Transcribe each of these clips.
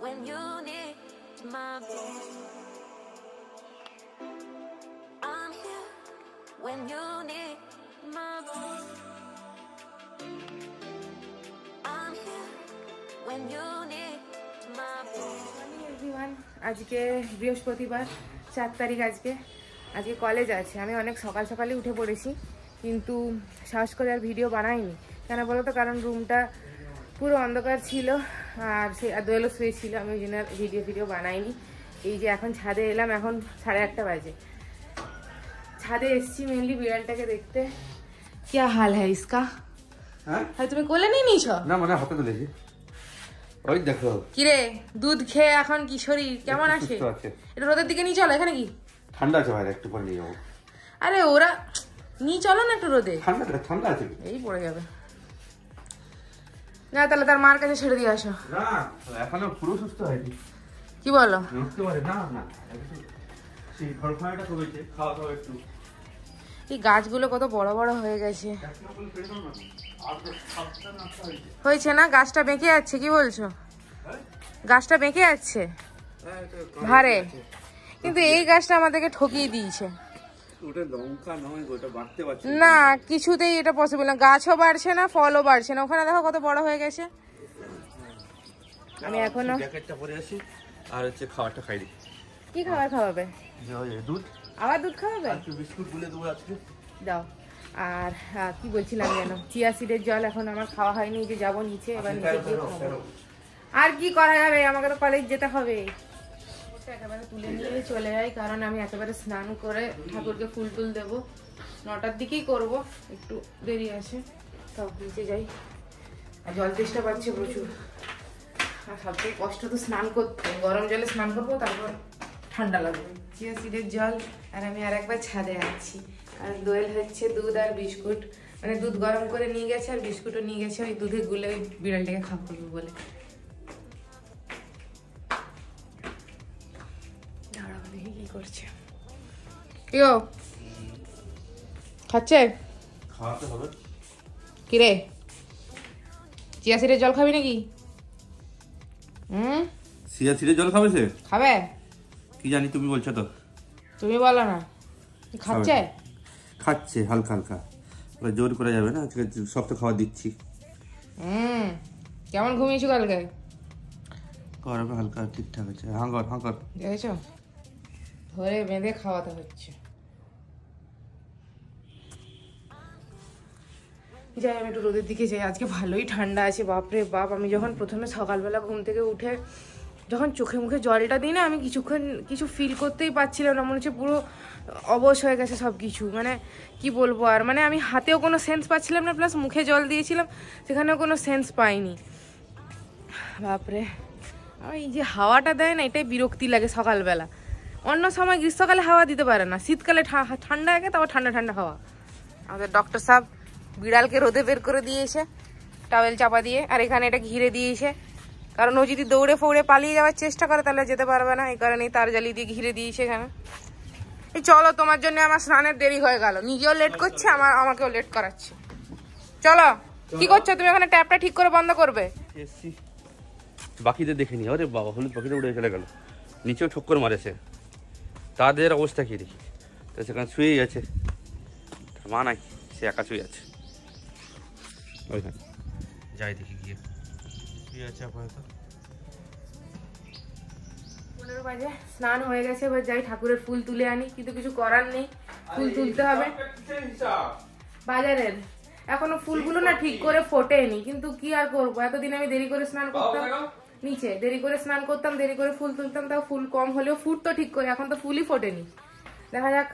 when you need my voice. I'm here when you need my voice. I'm here when you need my voice. Everyone, আজকে বৃহস্পতিবার 4 তারিখ। আজকে college আছে। আমি অনেক সকাল সকালে উঠে পড়েছি, কিন্তু সাহস করে আর ভিডিও বানাইনি। কেন বলো তো? কারণ রুমটা পুরো অন্ধকার ছিল আর দোয়েলও শুয়েছিল। আমি ওই জন্য ভিডিও বানাইনি। এই যে এখন ছাদে এলাম, এখন 8:30 বাজে। ছাদে এসছি মেনলি বিড়ালটাকে দেখতে। কি হাল হ্যাঁ ইসকা? হ্যাঁ, তুমি কোলে নিয়ে নিয়েছ? না, মানে হাতে তুলেছি। ওই দেখো কিরে, দুধ খেয়ে এখন কি শরীর কেমন আছে? এটা রোদের দিকে নিয়ে চলো। এখানে কি ঠান্ডা আছে ভাই? একটু পরে নিয়ে যাবো। আরে ওরা নিয়ে চলো না একটু রোদে। ঠান্ডা আছে, এই পড়ে যাবে না। তাহলে তার মার কাছে ছেড়ে দিয়ে আসো। না, এখনো পুরো সুস্থ হয়নি। কি বলো? না সেই ঘরখানাটা কমেছে, খাওয়া দাওয়া একটু। এই গাছগুলো কত বড় বড় হয়ে গেছে। হয়েছে না? গাছটা বেঁকে যাচ্ছে। কি বলছো? গাছটা বেঁকে যাচ্ছে ভারে, কিন্তু এই গাছটা আমাদেরকে ঠকিয়ে দিয়েছে। না, কিছুতেই এটা পসিবল না। গাছও বাড়ছে না, ফলও বাড়ছে না। ওখানে দেখো কত বড় হয়ে গেছে। আমি এখনো জ্যাকেটটা পরে আছি আর হচ্ছে খাবারটা খাই দিই। কি খাবার খাওয়াবে? দুধ। আবার দুধ খাওয়াবে? বিস্কুট গুলে দেবো আজকে। দাও। আর কি বলছিলাম যেন, চিয়া সিডের জল এখন আমার খাওয়া হয়নি। যে যাবো নিচে, এবার নিচে গিয়ে খাবো। আর কি করা যাবে, আমাকে তো কলেজ যেতে হবে। একেবারে তুলে নিয়ে চলে যাই, কারণ আমি একেবারে স্নান করে ঠাকুরকে ফুল টুল দেবো। 9টার দিকেই করব, একটু দেরি আছে। তাও নিচে যাই। আর জল তেষ্টা পাচ্ছে প্রচুর। আর সবথেকে কষ্ট তো স্নান করতে। গরম জলে স্নান করবো, তারপর ঠান্ডা লাগবে। চিয়া সিডের জল আর আমি আর একবার ছাদে আছি। আর দোয়েল হচ্ছে দুধ আর বিস্কুট, মানে দুধ গরম করে নিয়ে গেছে আর বিস্কুটও নিয়ে গেছে। ওই দুধে গুলে ওই বিড়ালটাকে খাওয়া করবো বলে। দাঁড়াও দেখি কি করছে। ইয়ো খাচ্ছে? খাওয়াতে হবে। কিরে, চিয়া সিডের জল খাবি নাকি? চিয়া সিডের জল খাবে সে? খাবে? কি জানি, তুমি বলছো তো। তুমি বলো না। খাচ্ছে? খাচ্ছে হালকা হালকা, জোর করে যাবে না। সব তো খাবার দিচ্ছি। কেমন ঘুমিয়েছো কালকে? গরমে হালকা ঠিকঠাক আছে। হাঙ্গর দেখেছো, ধরে বেঁধে খাওয়াতে হচ্ছে। যাই, আমি একটু রোদের দিকে যাই। আজকে ভালোই ঠান্ডা আছে। বাপরে বাপ, আমি যখন প্রথমে সকালবেলা ঘুম থেকে উঠে যখন চোখে মুখে জলটা দিই না, আমি কিছু ফিল করতেই পারছিলাম না। মনে হচ্ছে পুরো অবশ হয়ে গেছে সব কিছু। মানে কি বলবো আর, মানে আমি হাতেও কোনো সেন্স পাচ্ছিলাম না, প্লাস মুখে জল দিয়েছিলাম সেখানেও কোনো সেন্স পাইনি। বাপরে, এই যে হাওয়াটা দেয় না, এটাই বিরক্তি লাগে সকালবেলা। অন্য সময় গ্রীষ্মকালে হাওয়া দিতে পারে না, শীতকালে ঠান্ডা আগে, তারপর ঠান্ডা ঠান্ডা হাওয়া। আমাদের ডক্টর সাহেব বিড়ালকে রোদে বের করে দিয়েছে টাওয়েল চাপা দিয়ে, আর এখানে এটা ঘিরে দিয়েছে। কারণ ও যদি দৌড়ে ফৌড়ে পালিয়ে যাওয়ার চেষ্টা করে তাহলে যেতে পারবে না, এই কারণেই তার জালি দিয়ে ঘিরে দিয়েছে এখানে। এই চলো, তোমার জন্য আমার স্নানের দেরি হয়ে গেল। নিজেও লেট করছে, আমাকেও লেট করাচ্ছে। চলো। কি করছো তুমি? ওখানে ট্যাপটা ঠিক করে বন্ধ করবে। বাকিদের দেখে নি। আরে বাবা, হলুদ পাখিতে উড়ে চলে গেল। নিচেও ঠক্কর মারেছে। তাদের অবস্থা কি দেখি। তো সেখানে শুয়েই আছে, মা নাই, সে একা শুয়ে আছে ওইখানে। যাই দেখি গিয়ে শুয়ে আছে আপাতত। 15 বাজে, স্নান হয়ে গেছে। এবার যাই ঠাকুরের ফুল তুলে আনি, কিন্তু কিছু করার নেই, ফুল তুলতে হবে বাজারের। এখনো ফুলগুলো না ঠিক করে ফোটেনি, কিন্তু কি আর করবো। এতদিন আমি দেরি করে স্নান করতাম, নিচে দেরি করে স্নান করতাম, দেরি করে ফুল তুলতাম, তাও ফুল কম হলেও ফুটতো ঠিক করে। এখন তো ফুলই ফোটেনি। দেখা যাক।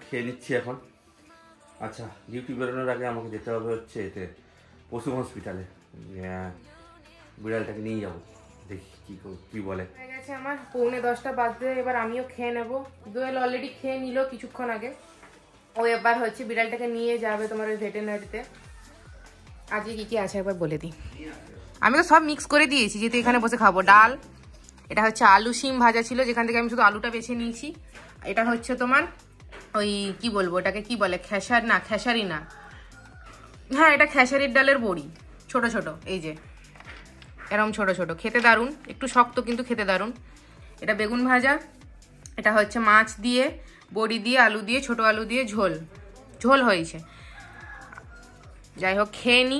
খেয়ে নিচ্ছি এখন। আচ্ছা, ডিউটি বেরোনোর আগে আমাকে যেতে হবে হচ্ছে এতে পশু হসপিটালে। বিড়ালটাকে নিয়ে যাবো, দেখি কি বলে। হয়ে গেছে আমার 9:45 বাজতে। এবার আমিও খেয়ে নেবো। দোয়েল অলরেডি খেয়ে নিল কিছুক্ষণ আগে। ও এবার হচ্ছে বিড়ালটাকে নিয়ে যাবে তোমার ওই ভেটেরিনারিতে। আজকে কি কি আছে একবার বলে দিই। আমি তো সব মিক্স করে দিয়েছি, যেহেতু এখানে বসে খাবো। ডাল, এটা হচ্ছে আলু শিম ভাজা ছিল, যেখান থেকে আমি শুধু আলুটা বেছে নিয়েছি। এটা হচ্ছে তোমার ওই কি বলবো, ওটাকে কি বলে, খেসারি না, হ্যাঁ এটা খেসারির ডালের বড়ি, ছোট ছোট এই যে। এরকম ছোট ছোট, খেতে দারুণ, একটু শক্ত কিন্তু খেতে দারুণ। এটা বেগুন ভাজা, এটা হচ্ছে মাছ দিয়ে, বড়ি দিয়ে, আলু দিয়ে, ছোট আলু দিয়ে ঝোল ঝোল হয়েছে। যাই হোক খেয়ে নি।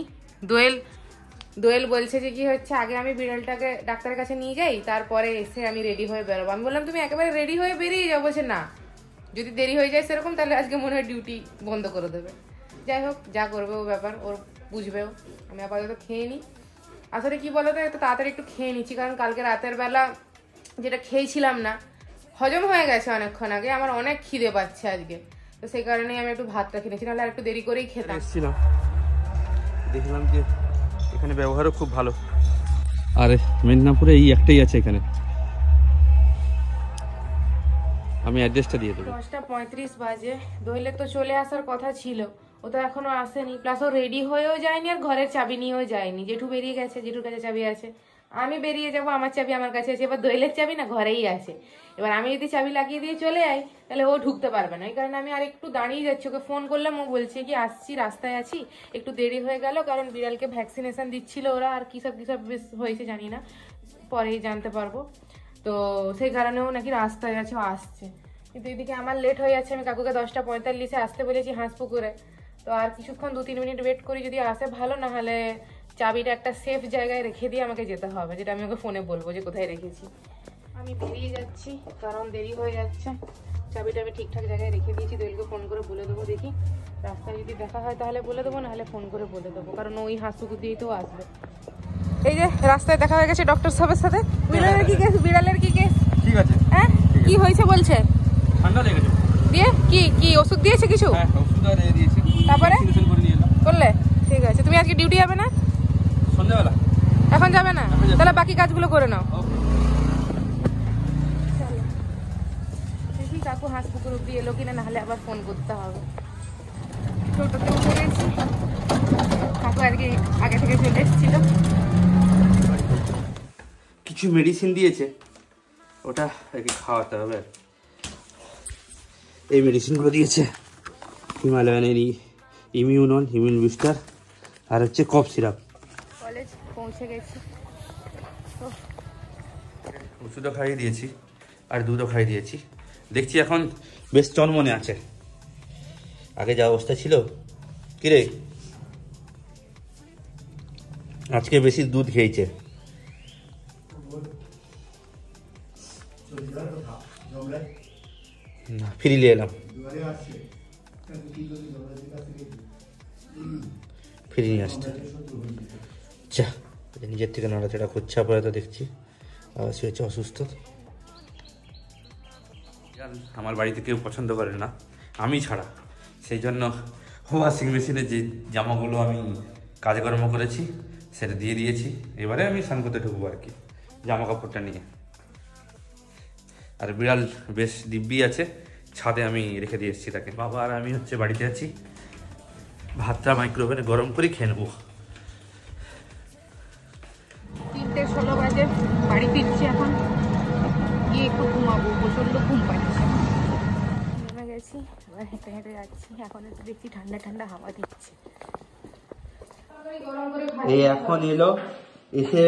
দোয়েল বলছে যে কি হচ্ছে, আগে আমি বিড়ালটাকে ডাক্তারের কাছে নিয়ে যাই, তারপরে এসে আমি রেডি হয়ে বেরোবো। আমি বললাম তুমি একেবারে রেডি হয়ে বেরিয়ে যাও। বলছে না, যদি দেরি হয়ে যায় সেরকম তাহলে আজকে মনে হয় ডিউটি বন্ধ করে দেবে। যাই হোক, যা করবে ও ব্যাপার, ওর বুঝবেও। আমি আপাতত খেয়ে নিই। আসলে কি বলতো, এত তাড়াতাড়ি একটু খেয়ে নিচ্ছি, কারণ কালকে রাতের বেলা যেটা খেয়েছিলাম না, হজম হয়ে গেছে অনেকক্ষণ আগে, আমার অনেক খিদে পাচ্ছে আজকে, তো সেই কারণেই আমি একটু ভাতটা খেয়েছি, নাহলে আর একটু দেরি করেই খেতাম। এসেছিলাম, দেখলাম যে এখানে ব্যবহারও খুব ভালো। আর মেদিনীপুরে এই একটাই আছে এখানে। আমি অ্যাড্রেসটা দিয়ে দেবো। 10:35 বাজে। দোয়েলের তো চলে আসার কথা ছিল, ও তো এখনো আসেনি, প্লাস ও রেডি হয়েও যায়নি আর ঘরের চাবি নিয়েও যায়নি। জেঠু বেরিয়ে গেছে, জেঠুর কাছে চাবি আছে। আমি বেরিয়ে যাবো, আমার চাবি আমার কাছে আছে। এবার দোয়েলের চাবি না ঘরেই আছে। এবার আমি যদি চাবি লাগিয়ে দিয়ে চলে যাই তাহলে ও ঢুকতে পারবে না। এই কারণে আমি আর একটু দাঁড়িয়ে যাচ্ছি। ওকে ফোন করলাম, ও বলছে কি আসছি, রাস্তায় আছি, একটু দেরি হয়ে গেল, কারণ বিড়ালকে ভ্যাকসিনেশন দিচ্ছিল ওরা, আর কিসব বেশ হয়েছে জানি না, পরেই জানতে পারবো। তো সেই কারণেও নাকি রাস্তায় আছে, ও আসছে। কিন্তু এদিকে আমার লেট হয়ে যাচ্ছে। আমি কাকুকে 10:45 আসতে বলেছি হাঁসপুকুরে। তো আর কিছুক্ষণ 2-3 মিনিট ওয়েট করি, যদি আসে ভালো, না হলে চাবিটা একটা সেফ জায়গায় রেখে দিয়ে আমাকে যেতে হবে, যেটা আমি ওকে ফোনে বলবো যে কোথায় রেখেছি। আমি বেরিয়ে যাচ্ছি, কারণ দেরি হয়ে যাচ্ছে। চাবিটা আমি ঠিকঠাক জায়গায় রেখে দিয়েছি, দোয়েলকে ফোন করে বলে দেবো। দেখি রাস্তায় যদি দেখা হয় তাহলে বলে দেবো, নাহলে ফোন করে বলে দেবো, কারণ ওই হাঁসপুকুর দিয়েই তো আসবে। এই যে রাস্তায় দেখা হয়ে গেছে ডক্টর সাহেবের সাথে। বিড়ালের কি কেস? বিড়ালের কি কেস? ঠিক আছে। হ্যাঁ, কি হয়েছে বলছে? ঠান্ডা লেগেছে। দিয়ে কি ওষুধ দিয়েছে কিছু? হ্যাঁ, ওষুধ আর দিয়েছে। তারপরে ভ্যাকসিনেশন করে নিয়ে এলাম। করলে ঠিক আছে। তুমি আজকে ডিউটি যাবে না? সন্ধ্যাবেলা। এখন যাবে না? তাহলে বাকি কাজগুলো করে নাও। দেখি কাকু হাঁসপুকুর অব্দি এলো কিনা, নাহলে আবার ফোন করতে হবে। টোটোতে উঠে গেছি, কাকু আজকে আগে থেকে চলে এসেছিল। কিছু মেডিসিন দিয়েছে, ওটা একে খাওয়াতে হবে। এই মেডিসিনগুলো দিয়েছে, হিমালয়ানের ইমিউন বুস্টার, আর হচ্ছে কফ সিরাপ। কলেজ পৌঁছে গেছি। ওষুধও খাইয়ে দিয়েছি আর দুধও খাইয়ে দিয়েছি। দেখছি এখন বেশ চনমনে আছে, আগে যা অবস্থা ছিল। কিরে, আজকে বেশি দুধ খেয়েছে। না, ফিরিয়ে এলাম, ফিরিয়ে নিয়ে আসতে। যা, নিজের থেকে নাড়াচাড়া করছে আপাতত, দেখছি আবার সে হচ্ছে অসুস্থ। আমার বাড়িতে কেউ পছন্দ করে না, আমি ছাড়া। সেই জন্য ওয়াশিং মেশিনে যে জামাগুলো আমি কাজকর্ম করেছি সেটা দিয়ে দিয়েছি। এবারে আমি স্নান করতে ঢুকবো আর কি, জামা কাপড়টা নিয়ে। আর বিড়াল বেশ দিব্যি আছে, ছাদে আমি রেখে দিয়ে এসেছি তাকে। বাবা আর আমি হচ্ছে বাড়িতে আছি, ভাতটা মাইক্রোওভেনে গরম করে খেয়ে নেবো। 3:16 বাজে, বাড়ি ফিরছি এখন, গিয়ে একটু ঘুমাবো, প্রচন্ড ঘুম পাচ্ছে। নেমে গেছি, এবার হেঁটে হেঁটে যাচ্ছি। এখন একটু দেখছি ঠান্ডা ঠান্ডা হাওয়া দিচ্ছে। এই এখন এলো, এসে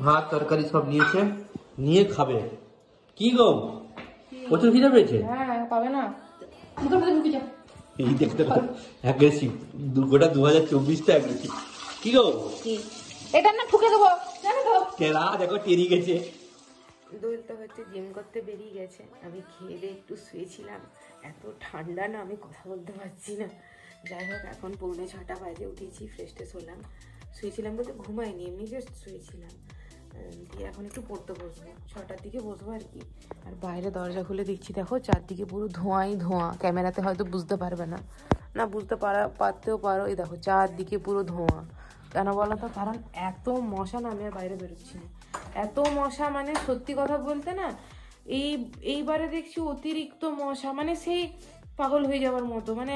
ভাত তরকারি সব নিয়েছে, নিয়ে খাবে। কি গো, প্রচুর খিদে পেয়েছে? হ্যাঁ, পাবে না। এই দেখতে অ্যাগ্রেসিভ, গোটা 2024টা অ্যাগ্রেসিভ। কি গো, এটা না ঠুকে দেবো, জানো তো। কেলা দেখো টেরি গেছে। দোল তো হচ্ছে জিম করতে বেরিয়ে গেছে। আমি খেয়ে দিয়ে একটু শুয়েছিলাম, এত ঠান্ডা না আমি কথা বলতে পারছি না। যাই হোক, এখন 6:45 বাজে, উঠেছি, ফ্রেশ ট্রেশ হলাম। শুয়েছিলাম বলতে ঘুমাইনি, এমনি জাস্ট শুয়েছিলাম। দিয়ে এখন একটু পড়তে বসবো, 6টার দিকে বসবো আর কি। আর বাইরে দরজা খুলে দেখছি, দেখো চারদিকে পুরো ধোঁয়াই ধোঁয়া। ক্যামেরাতে হয়তো বুঝতে পারবে না, না বুঝতে পারতেও পারো। এই দেখো চারদিকে পুরো ধোঁয়া। কেন বলো তো, কারণ এত মশা না, আমি আর বাইরে বেরোচ্ছি না। এত মশা, মানে সত্যি কথা বলতে না, এইবারে দেখছি অতিরিক্ত মশা, মানে সেই পাগল হয়ে যাওয়ার মতো। মানে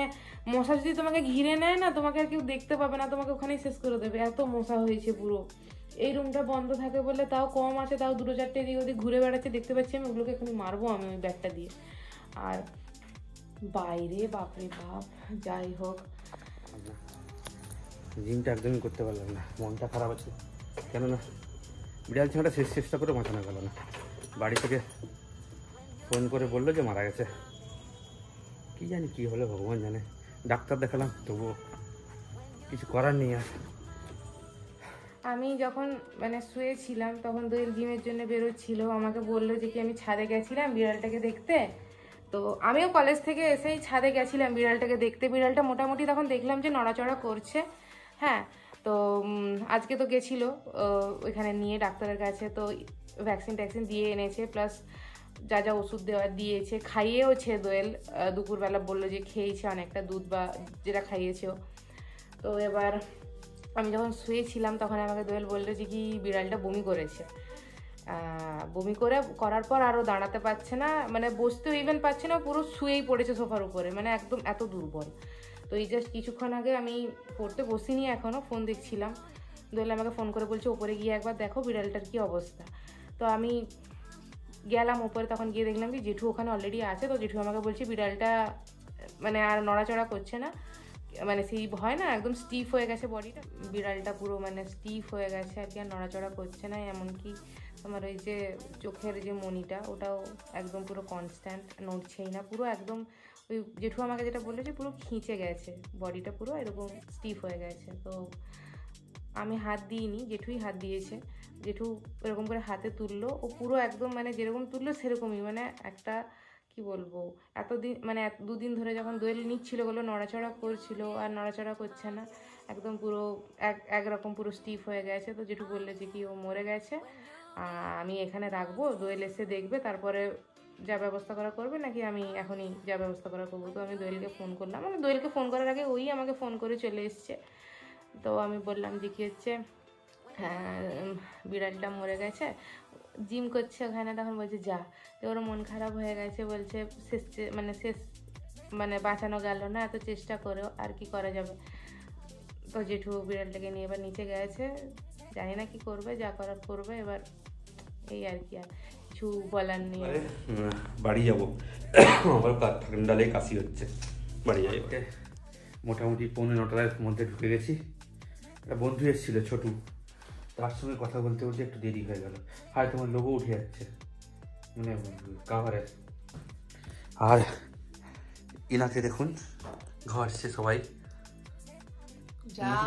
মশা যদি তোমাকে ঘিরে নেয় না, তোমাকে আর কেউ দেখতে পাবে না, তোমাকে ওখানেই শেষ করে দেবে, এত মশা হয়েছে পুরো। এই রুমটা বন্ধ থাকে বলে তাও কম আছে, তাও 2-4টে এদিক ওদিক ঘুরে বেড়াচ্ছে, দেখতে পাচ্ছি আমি। ওগুলোকে এখনই মারবো আমি ওই ব্যাগটা দিয়ে। আর বাইরে বাপরে বাপ। যাই হোক, জিমটা একদমই করতে পারলাম না, মনটা খারাপ আছে। কেননা বিড়াল ছানাটা শেষ চেষ্টা করে বাঁচানো গেল না। বাড়ি থেকে ফোন করে বললো যে মারা গেছে। কি জানি কি হলো ভগবান জানে, ডাক্তার দেখালাম তবুও কিছু করার নেই আর। আমি যখন মানে শুয়েছিলাম তখন দোয়েল জিমের জন্য বেরোচ্ছিল, আমাকে বললো যে কি আমি ছাদে গেছিলাম বিড়ালটাকে দেখতে। তো আমিও কলেজ থেকে এসেই ছাদে গেছিলাম বিড়ালটাকে দেখতে। বিড়ালটা মোটামুটি তখন দেখলাম যে নড়াচড়া করছে। হ্যাঁ, তো আজকে তো গেছিলো ওইখানে নিয়ে ডাক্তারের কাছে, তো ভ্যাকসিন ট্যাকসিন দিয়ে এনেছে, প্লাস যা যা ওষুধ দেওয়ার দিয়েছে, খাইয়েওছে দোয়েল। দুপুরবেলা বললো যে খেয়েছে অনেকটা দুধ বা যেটা খাইয়েছেও। তো এবার আমি যখন শুয়েছিলাম তখন আমাকে দোয়েল বললো যে কি বিড়ালটা বমি করেছে। বমি করার পর আরও দাঁড়াতে পারছে না, মানে বসতেও ইভেন পারছে না, পুরো শুয়েই পড়েছে সোফার উপরে, মানে একদম এত দুর্বল। তো এই জাস্ট কিছুক্ষণ আগে আমি পড়তে বসিনি, এখনও ফোন দেখছিলাম, দোয়েল আমাকে ফোন করে বলছে ওপরে গিয়ে একবার দেখো বিড়ালটার কি অবস্থা। তো আমি গেলাম ওপরে, তখন গিয়ে দেখলাম কি জেঠু ওখানে অলরেডি আছে। তো জেঠু আমাকে বলছে বিড়ালটা মানে আর নড়াচড়া করছে না, মানে সেই হয় না একদম স্টিফ হয়ে গেছে বডিটা, বিড়ালটা পুরো মানে স্টিফ হয়ে গেছে আর কি, আর নড়াচড়া করছে না। এমনকি তোমার ওই যে চোখের যে মনিটা ওটাও একদম পুরো কনস্ট্যান্ট, নড়ছেই না, পুরো একদম ওই জেঠু আমাকে যেটা বললো যে পুরো খিঁচে গেছে বডিটা, পুরো এরকম স্টিফ হয়ে গেছে। তো আমি হাত দিইনি, জেঠুই হাত দিয়েছে। জেঠু এরকম করে হাতে তুললো, ও পুরো একদম মানে যেরকম তুললো সেরকমই, মানে একটা কি বলবো, এতদিন মানে দুদিন ধরে যখন দোয়েল নিচ্ছিল ওগুলো নড়াচড়া করছিল আর নড়াচড়া করছে না, একদম পুরো একরকম পুরো স্টিফ হয়ে গেছে। তো জেঠু বললে যে কি ও মরে গেছে, আমি এখানে রাখবো, দোয়েল এসে দেখবে তারপরে যা ব্যবস্থা করা করবে, নাকি আমি এখনই যা ব্যবস্থা করা করবো। তো আমি দোয়েলকে ফোন করলাম, আমি দোয়েলকে ফোন করার আগে ওই আমাকে ফোন করে চলে এসছে। তো আমি বললাম যে কি হচ্ছে, হ্যাঁ বিড়ালটা মরে গেছে, জিম করছে ওখানে। তখন বলছে যা, তো ওর মন খারাপ হয়ে গেছে, বলছে শেষ মানে বাঁচানো গেল না, এত চেষ্টা করেও আর কি করা যাবে। তো জেঠু বিড়ালটাকে নিয়ে এবার নিচে গেছে, জানি না কি করবে, যা করার করবে এবার, এই আর কি, আর কিছু বলার নেই। বাড়ি যাবো, আমার ঠান্ডা লেগে কাশি হচ্ছে, বাড়ি যাই। মোটামুটি 8:45-9টার মধ্যে ঢুকে গেছি। একটা বন্ধু এসেছিল ছোটু, তার সঙ্গে কথা বলতে বলতে একটু দেরি হয়ে গেল। আর তোমার লোগো উঠে যাচ্ছে মানে কাভারের। আর এনাকে দেখুন ঘর সে সবাই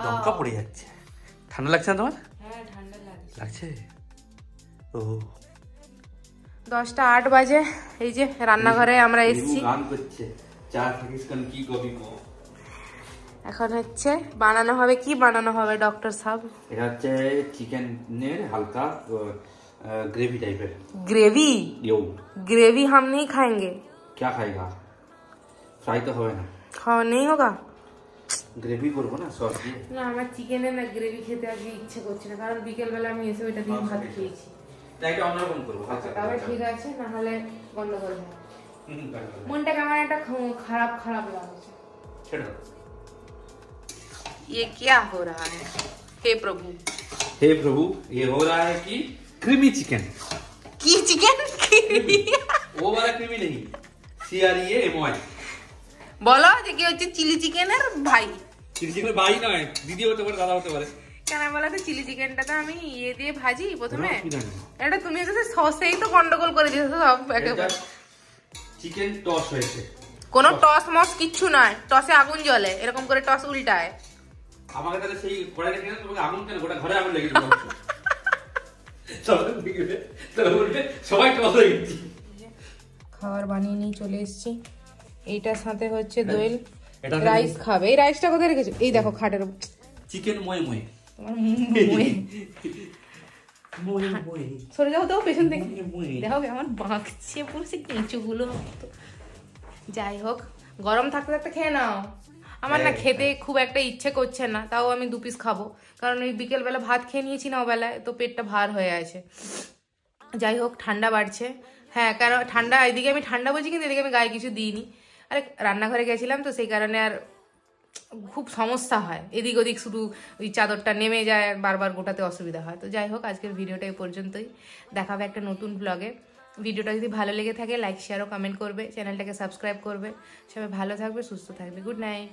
দমকা পড়ে যাচ্ছে। ঠান্ডা লাগছে না তোমার? হ্যাঁ ঠান্ডা লাগছে। ও 10টা 8 বাজে, এই যে রান্নাঘরে আমরা এসেছি। গান করছে, চা থাকিস কান কি কবি কো। এখন হচ্ছে বানানো হবে, কি বানানো হবে ডক্টর সাহেব? এটা হচ্ছে চিকেনের হালকা ग्रेवी टाइप है। ग्रेवी? यो ग्रेवी हम नहीं खाएंगे। क्या खाएगा? फ्राई तो হবে না। খাওয়া नहीं होगा। গ্রেভি করবো না সস দিয়ে। না আমার চিকেনের না গ্রেভি খেতে আজকে ইচ্ছে করছে না, কারণ বিকেলবেলা আমি এসে ওইটা দিয়ে ভাত খেয়েছি। তাই এটা অন্যরকম করবো। তবে ঠিক আছে, না হলে গন্ডগোল হবে। মনটা কেমন একটা খারাপ খারাপ লাগছে। ছেড়ে দাও। ये क्या हो रहा है? हे प्रभु, हे प्रभु, ये हो रहा है कि क्रीमी चिकन। की चिकन? वो वाला क्रीमी नहीं, CREAMY। বলো যে কি হচ্ছে চিলি চিকেনের ভাই। চিলি চিকেনের ভাই নয়, দিদি হতে পারে, দাদা হতে পারে। কেন বলো তো, চিলি চিকেনটা তো আমি ইয়ে দিয়ে ভাজি প্রথমে, এটা তুমি হচ্ছে সসেই তো গন্ডগোল করে দিয়েছো সব একেবারে। চিকেন টস হয়েছে, কোনো টস মস কিচ্ছু নয়, টসে আগুন জ্বলে, এরকম করে টস উল্টায়। আমাকে তাহলে সেই কড়াইটা কিনে তোমাকে আগুন কেন, গোটা ঘরে আগুন লেগে যাবে। সবাই টস হয়ে গেছি। খাবার বানিয়ে নিয়ে চলে এসেছি। এইটার সাথে হচ্ছে দোয়েল রাইস খাবে। এই রাইসটা কোথায় রেখেছো? এই দেখো খাটের চিকেন মই মই। তোমার সরে যাও তো পেছন থেকে, দেখো আমার বাঁকছে পুরো সে কেঁচুগুলো। যাই হোক, গরম থাকতে থাকতে খেয়ে নাও। আমার না খেতে খুব একটা ইচ্ছে করছে না, তাও আমি 2 পিস খাবো, কারণ ওই বিকেলবেলা ভাত খেয়ে নিয়েছি না ওবেলায়, তো পেটটা ভার হয়ে আছে। যাই হোক, ঠান্ডা বাড়ছে। হ্যাঁ, কারণ ঠান্ডা, এদিকে আমি ঠান্ডা বলছি কিন্তু এদিকে আমি গায়ে কিছু দিইনি। আরে রান্নাঘরে গেছিলাম তো সেই কারণে আর খুব সমস্যা হয়, এদিক ওদিক শুধু ওই চাদরটা নেমে যায় আর বারবার গোটাতে অসুবিধা হয়। তো যাই হোক, আজকের ভিডিওটা এই পর্যন্তই, দেখাবে একটা নতুন ব্লগে। ভিডিওটা যদি ভালো লেগে থাকে লাইক শেয়ার ও কমেন্ট করবে, চ্যানেলটাকে সাবস্ক্রাইব করবে। সবাই ভালো থাকবে, সুস্থ থাকবে। Good night.